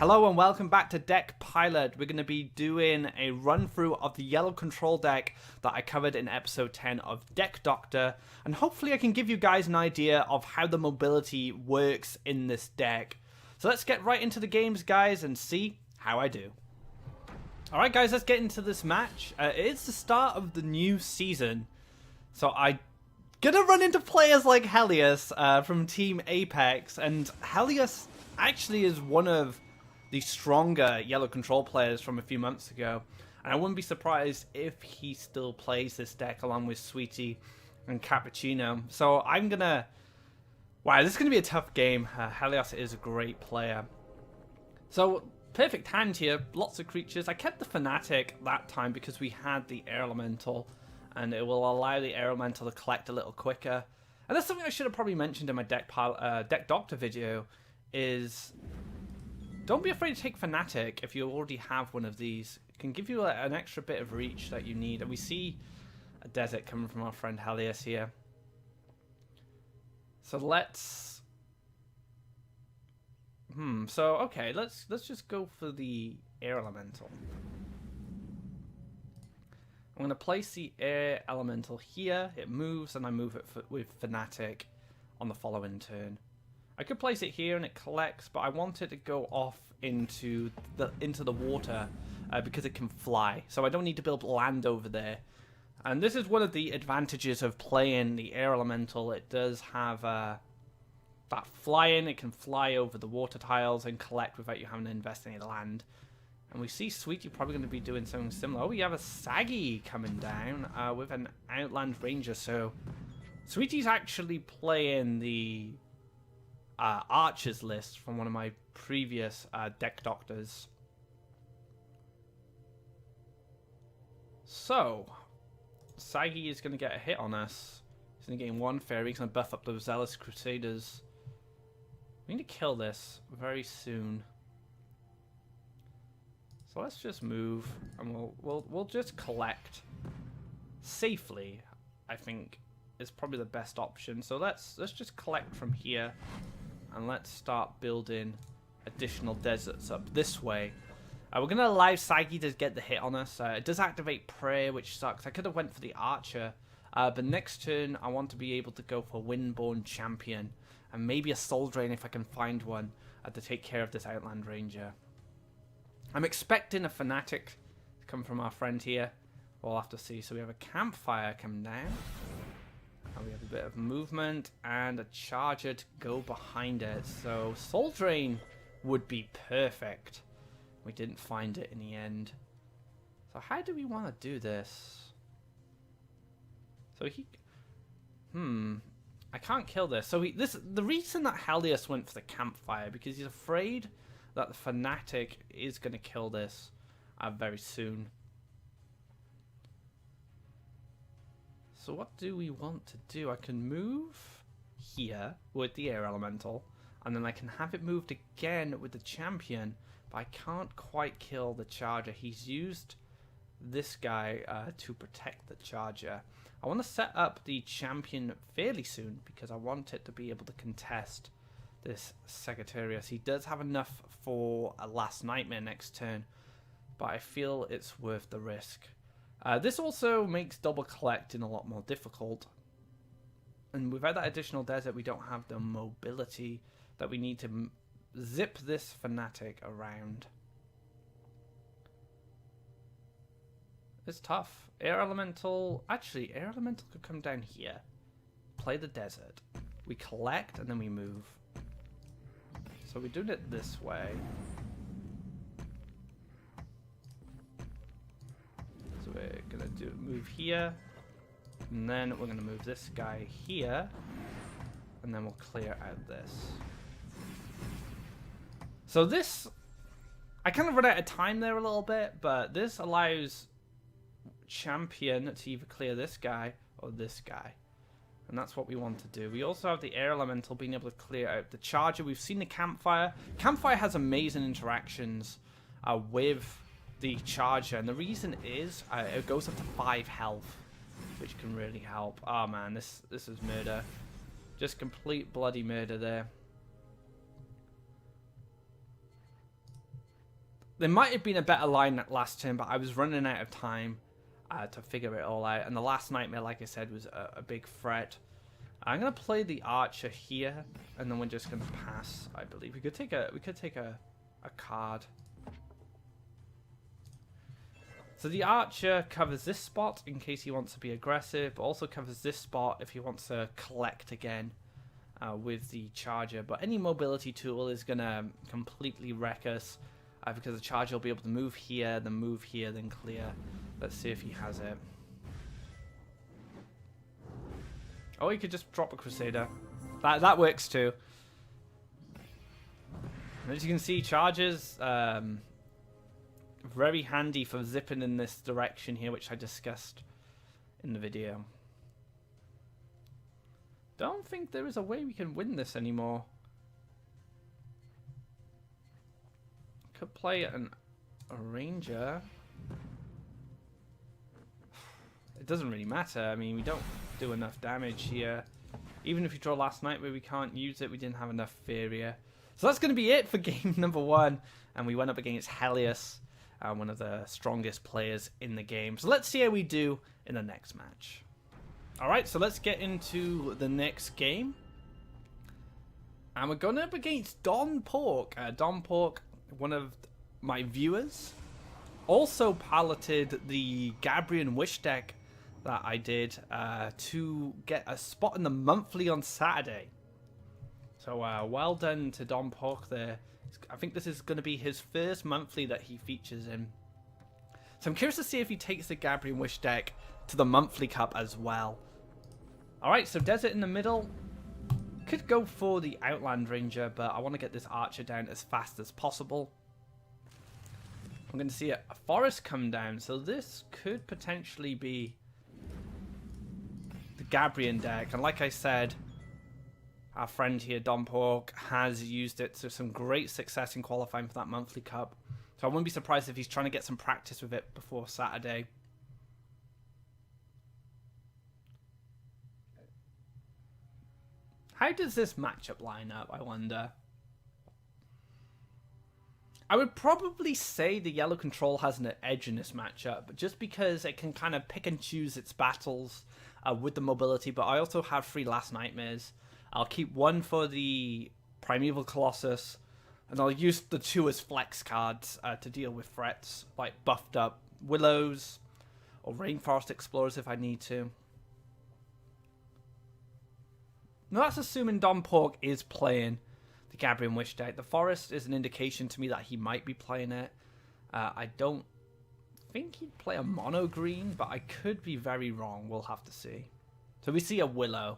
Hello and welcome back to Deck Pilot. We're going to be doing a run through of the yellow control deck that I covered in episode 10 of Deck Doctor, and hopefully I can give you guys an idea of how the mobility works in this deck. So let's get right into the games, guys, and see how I do. Alright guys, let's get into this match. It's the start of the new season, so I'm gonna run into players like Helios from Team Apex, and Helios actually is one of the stronger yellow control players from a few months ago, and I wouldn't be surprised if he still plays this deck along with Sweetie and Cappuccino. So I'm gonna... Wow, this is gonna be a tough game. Helios is a great player. So, perfect hand here, lots of creatures. I kept the Fanatic that time because we had the Air Elemental, and it will allow the Air Elemental to collect a little quicker. And that's something I should have probably mentioned in my Deck Doctor video, is don't be afraid to take Fanatic if you already have one of these. It can give you an extra bit of reach that you need. And we see a desert coming from our friend Helios here. So let's... okay, let's just go for the Air Elemental. I'm going to place the Air Elemental here. It moves, and I move it with Fanatic on the following turn. I could place it here and it collects, but I want it to go off into the water because it can fly. So I don't need to build land over there. And this is one of the advantages of playing the Air Elemental. It does have that flying. It can fly over the water tiles and collect without you having to invest any land. And we see Sweetie probably going to be doing something similar. Oh, we have a Saggy coming down with an Outland Ranger. So Sweetie's actually playing the Archers list from one of my previous Deck Doctors. So, Saggy is going to get a hit on us. He's going to gain one fairy. He's going to buff up those Zealous Crusaders. We need to kill this very soon. So let's just move, and we'll just collect safely. I think is probably the best option. So let's just collect from here, and let's start building additional deserts up this way. We're going to allow Saggy to get the hit on us. It does activate Prayer, which sucks. I could have went for the Archer, but next turn I want to be able to go for Windborn Champion, and maybe a Soul Drain if I can find one to take care of this Outland Ranger. I'm expecting a Fanatic to come from our friend here. We'll have to see. So we have a Campfire come down. And we have a bit of movement and a Charger to go behind it. So Soul Drain would be perfect. We didn't find it in the end. So how do we want to do this? So he... I can't kill this. So the reason that Helios went for the Campfire, because he's afraid that the Fanatic is going to kill this very soon. So what do we want to do? I can move here with the Air Elemental, and then I can have it moved again with the Champion, but I can't quite kill the Charger. He's used this guy to protect the Charger. I want to set up the Champion fairly soon because I want it to be able to contest this Sagittarius. He does have enough for a Last Nightmare next turn, but I feel it's worth the risk. This also makes double collecting a lot more difficult. And without that additional desert, we don't have the mobility that we need to zip this Fanatic around. It's tough. Air Elemental... Actually, Air Elemental could come down here. Play the desert. We collect and then we move. So we're doing it this way. So we're going to move here. And then we're going to move this guy here. And then we'll clear out this. So this... I kind of run out of time there a little bit, but this allows Champion to either clear this guy or this guy. And that's what we want to do. We also have the Air Elemental being able to clear out the Charger. We've seen the Campfire. Campfire has amazing interactions with the Charger. And the reason is it goes up to 5 health, which can really help. Oh man, this is murder. Just complete bloody murder there. There might have been a better line last turn, but I was running out of time to figure it all out. And the last nightmare, like I said, was a big threat. I'm gonna play the archer here, and then we're just gonna pass. I believe we could take a card. So the archer covers this spot in case he wants to be aggressive, but also covers this spot if he wants to collect again with the charger. But any mobility tool is gonna completely wreck us because the charger will be able to move here, then clear. Let's see if he has it. Oh, he could just drop a Crusader. That works too. And as you can see, charges very handy for zipping in this direction here, which I discussed in the video. Don't think there is a way we can win this anymore. Could play a ranger. It doesn't really matter. I mean, we don't do enough damage here. Even if you draw last night where we can't use it, we didn't have enough Faeria. So that's going to be it for game number 1. And we went up against Helios, one of the strongest players in the game. So let's see how we do in the next match. Alright, so let's get into the next game. And we're going up against Don Pork. Don Pork, one of my viewers, also piloted the Gabriel Wish deck that I did to get a spot in the monthly on Saturday. So well done to Don Pork there. I think this is going to be his first monthly that he features in. So I'm curious to see if he takes the Gabriel Wish deck to the monthly cup as well. Alright, so Desert in the middle. Could go for the Outland Ranger, but I want to get this archer down as fast as possible. I'm going to see a forest come down, so this could potentially be the Gabriel deck. And like I said, our friend here, Don Pork, has used it to some great success in qualifying for that monthly cup. So I wouldn't be surprised if he's trying to get some practice with it before Saturday. How does this matchup line up, I wonder? I would probably say the yellow control has an edge in this matchup, just because it can kind of pick and choose its battles with the mobility, but I also have 3 Last Nightmares. I'll keep 1 for the Primeval Colossus, and I'll use the 2 as flex cards to deal with threats, like buffed up Willows or Rainforest Explorers if I need to. Now that's assuming Don Pork is playing the Gabriel Wish deck. The Forest is an indication to me that he might be playing it. I don't think he'd play a mono green, but I could be very wrong. We'll have to see. So we see a Willow.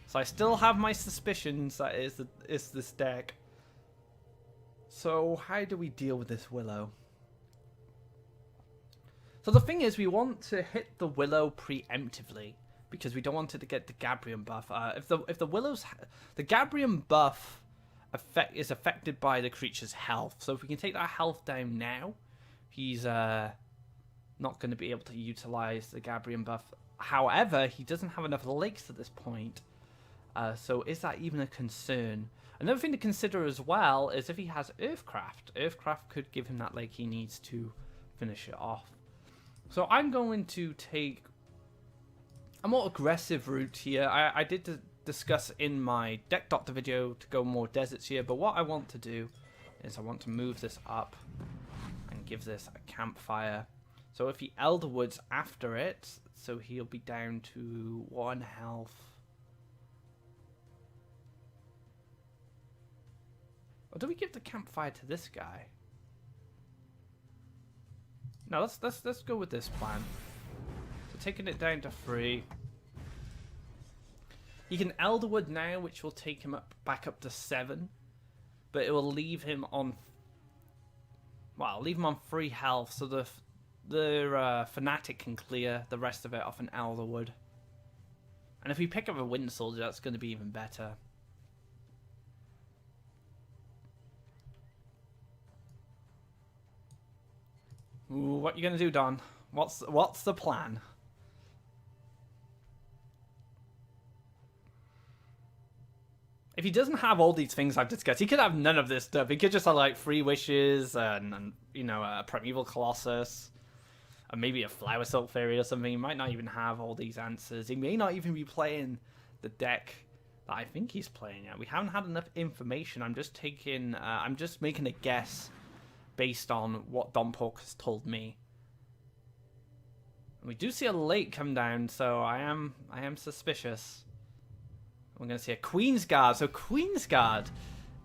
So I still have my suspicions that it's this deck. So how do we deal with this Willow? So the thing is, we want to hit the Willow preemptively, because we don't want it to get the Gabriel buff. If the Willow's... The Gabriel buff is affected by the creature's health. So if we can take that health down now, he's not going to be able to utilize the Gabriel buff. However, he doesn't have enough lakes at this point. So is that even a concern? Another thing to consider as well is if he has Earthcraft. Earthcraft could give him that lake he needs to finish it off. So I'm going to take a more aggressive route here. I did discuss in my Deck Doctor video to go more deserts here, but what I want to do is I want to move this up and give this a campfire. So if he Elderwoods after it, so he'll be down to 1 health. Or do we give the campfire to this guy? No, let's go with this plan. So taking it down to 3. He can Elderwood now, which will take him back up to 7. But it will leave him on... Well, leave him on 3 health, so the Fanatic can clear the rest of it off an Elderwood. And if we pick up a Wind Soldier, that's going to be even better. Ooh, what are you going to do, Don? What's the plan? If he doesn't have all these things I've discussed, he could have none of this stuff. He could just have like 3 wishes and you know, a Primeval Colossus, and maybe a Flower Silk Fairy or something. He might not even have all these answers. He may not even be playing the deck that I think he's playing yet. We haven't had enough information. I'm just making a guess based on what Dompok has told me. And we do see a lake come down, so I am suspicious. We're going to see a Queen's Guard. So Queen's Guard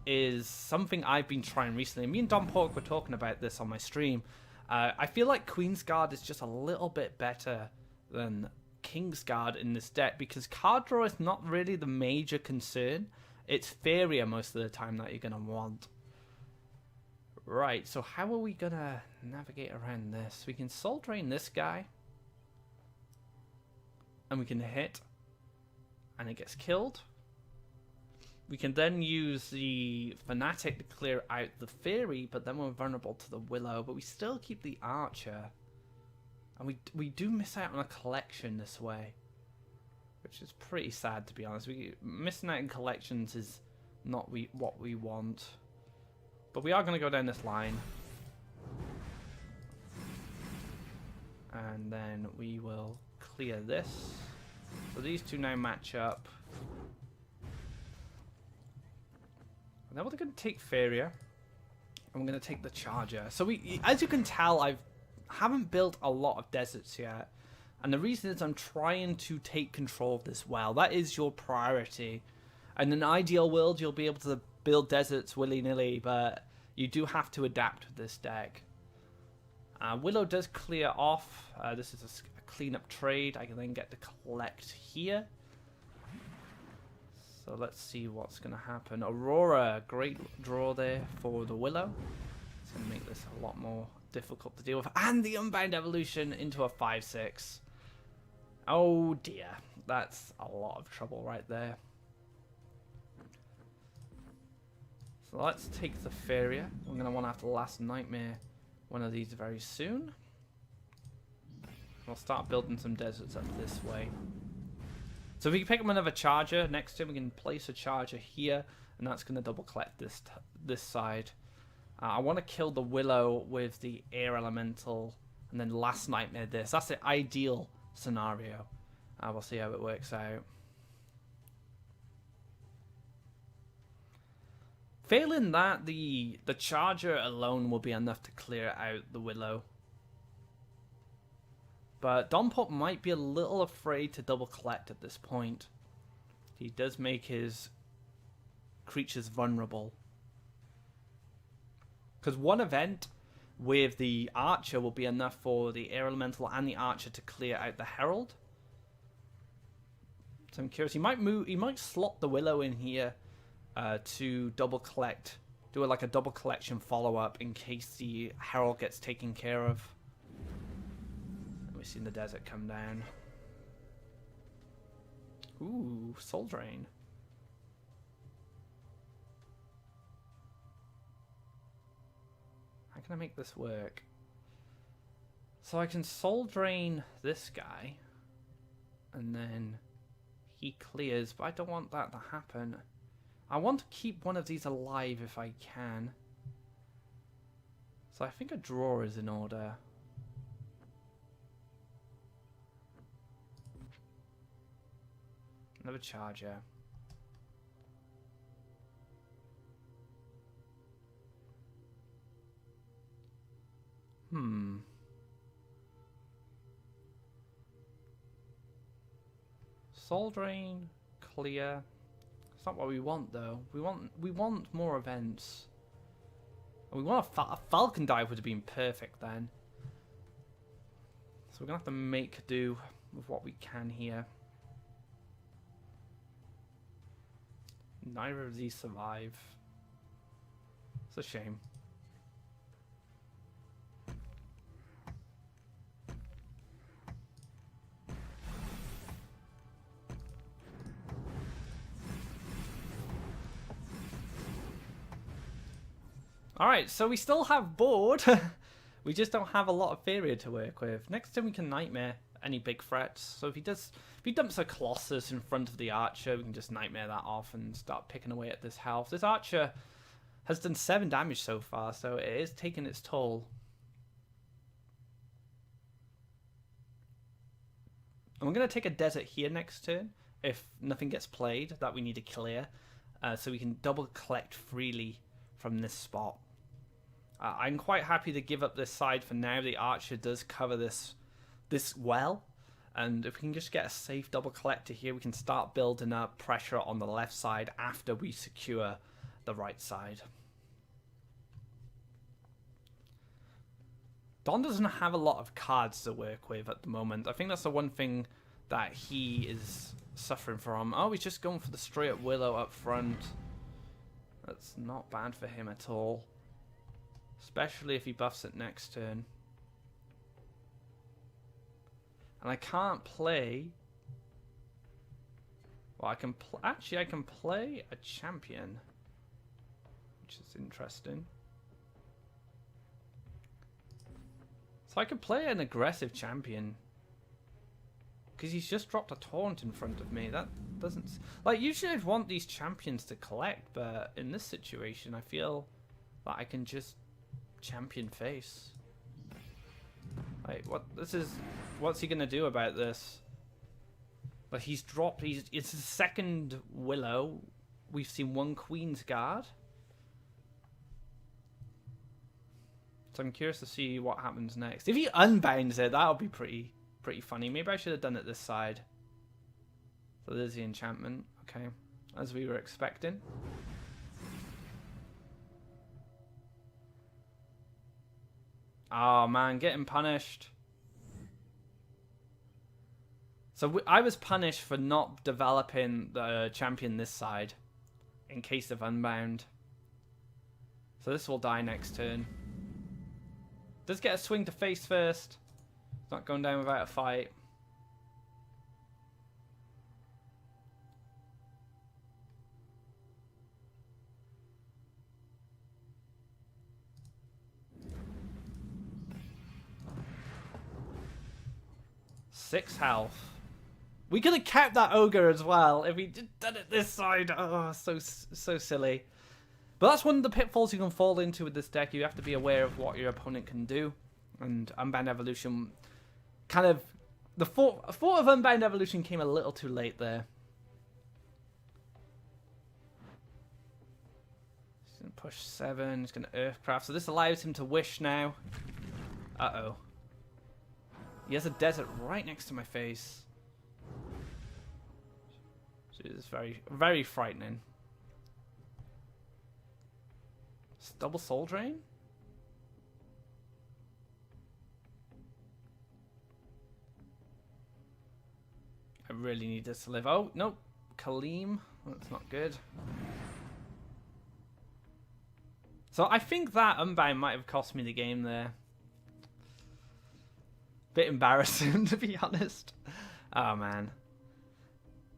is something I've been trying recently. Me and Don Pork were talking about this on my stream. I feel like Queen's Guard is just a little bit better than King's Guard in this deck, because card draw is not really the major concern. It's Faeria most of the time that you're going to want. Right, so how are we going to navigate around this? We can Soul Drain this guy. And we can hit. And it gets killed. We can then use the Fanatic to clear out the Fairy, but then we're vulnerable to the Willow, but we still keep the Archer. And we do miss out on a collection this way, which is pretty sad, to be honest. Missing out in collections is not what we want. But we are going to go down this line. And then we will clear this. So these two now match up. And then we're going to take Faeria. And we're going to take the Charger. So as you can tell, I haven't built a lot of deserts yet. And the reason is I'm trying to take control of this well. That is your priority. In an ideal world, you'll be able to build deserts willy-nilly, but you do have to adapt with this deck. Willow does clear off. This is a cleanup trade. I can then get to collect here. So let's see what's going to happen. Aurora, great draw there for the Willow. It's going to make this a lot more difficult to deal with. And the Unbound Evolution into a 5/6. Oh dear. That's a lot of trouble right there. So let's take the Faeria. We're going to want to have the Last Nightmare one of these very soon. We'll start building some deserts up this way. So if we can pick up another Charger next to him, we can place a Charger here, and that's going to double collect this side. I want to kill the Willow with the Air Elemental, and then Last Nightmare this. That's the ideal scenario. We'll see how it works out. Failing that, the Charger alone will be enough to clear out the Willow. But Dompop might be a little afraid to double collect at this point. He does make his creatures vulnerable. Because one event with the Archer will be enough for the Air Elemental and the Archer to clear out the Herald. So I'm curious. He might slot the Willow in here to double collect, do like a double collection follow-up in case the Herald gets taken care of. We've seen the desert come down. Ooh, Soul Drain. How can I make this work? So I can Soul Drain this guy, and then he clears, but I don't want that to happen. I want to keep one of these alive if I can. So I think a draw is in order. Another Charger. Soul Drain, clear. It's not what we want though. We want more events. We want a Falcon Dive would have been perfect then. So we're gonna have to make do with what we can here. Neither of these survive. It's a shame. Alright, so we still have board. We just don't have a lot of Faeria to work with. Next turn we can Nightmare any big threats. So if he dumps a Colossus in front of the Archer, we can just Nightmare that off and start picking away at this health. This Archer has done 7 damage so far, so it is taking its toll. And we're going to take a desert here next turn if nothing gets played that we need to clear, so we can double collect freely from this spot. I'm quite happy to give up this side for now. The Archer does cover this well, and if we can just get a safe double collector here, we can start building up pressure on the left side after we secure the right side. Don doesn't have a lot of cards to work with at the moment. I think that's the one thing that he is suffering from. Oh, he's just going for the straight up Willow up front. That's not bad for him at all. Especially if he buffs it next turn. And I can't play... Well, I can actually I can play a champion, which is interesting. So I could play an aggressive champion, because he's just dropped a taunt in front of me. That doesn't... Like, usually I'd want these champions to collect, but in this situation I feel that I can just champion face. Like, what's he gonna do about this? Like, he's dropped... It's his second Willow. We've seen 1 Queen's Guard. So I'm curious to see what happens next. If he unbounds it, that'll be pretty funny. Maybe I should have done it this side. So there's the enchantment. Okay, as we were expecting. Oh man, getting punished. So I was punished for not developing the champion this side in case of unbound. So this will die next turn. Does get a swing to face first. It's not going down without a fight. Six health. We could have kept that ogre as well if we done it this side. Oh, so silly. But that's one of the pitfalls you can fall into with this deck. You have to be aware of what your opponent can do. And Unbound Evolution kind of... The thought of Unbound Evolution came a little too late there. He's going to push 7. He's going to Earthcraft. So this allows him to wish now. Uh-oh. He has a desert right next to my face. Which is very, very frightening. Double Soul Drain? I really need this to live. Oh, nope. Kaleem. That's not good. So I think that Unbound might have cost me the game there. Bit embarrassing, to be honest. Oh, man.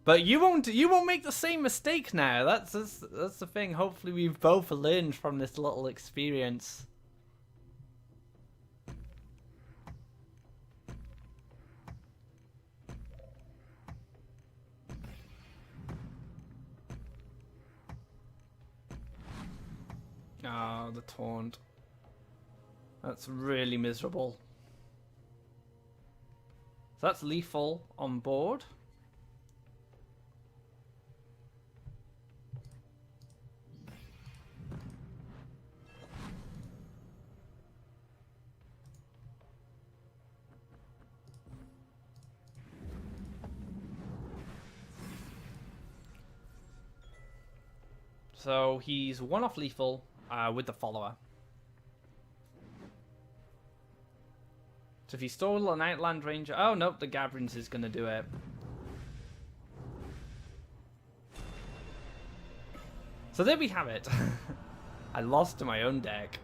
But you won't make the same mistake now. That's the thing. Hopefully we've both learned from this little experience. Oh, the taunt. That's really miserable. So that's lethal on board. So he's 1 off lethal with the follower. So if he stole an Outland Ranger... Oh, nope, the Gabriel is going to do it. So there we have it. I lost to my own deck.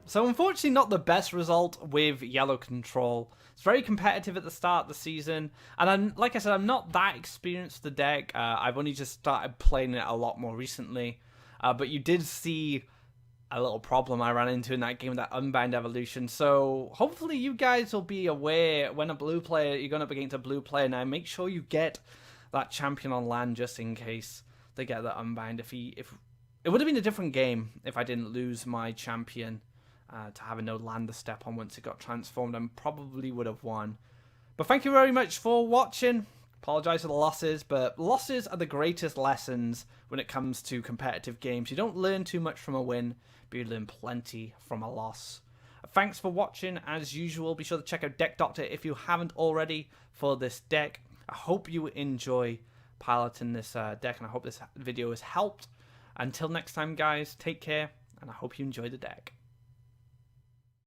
So unfortunately not the best result with yellow control. It's very competitive at the start of the season. And like I said, I'm not that experienced with the deck. I've only just started playing it a lot more recently. But you did see a little problem I ran into in that game, that Unbound evolution. So hopefully you guys will be aware when you're going up against a blue player now. Make sure you get that champion on land just in case they get that Unbound. If it would have been a different game if I didn't lose my champion to having no land to step on once it got transformed, and probably would have won. But thank you very much for watching. Apologize for the losses, but losses are the greatest lessons when it comes to competitive games. You don't learn too much from a win, but you learn plenty from a loss. Thanks for watching. As usual, be sure to check out Deck Doctor if you haven't already for this deck. I hope you enjoy piloting this deck, and I hope this video has helped. Until next time, guys, take care, and I hope you enjoy the deck.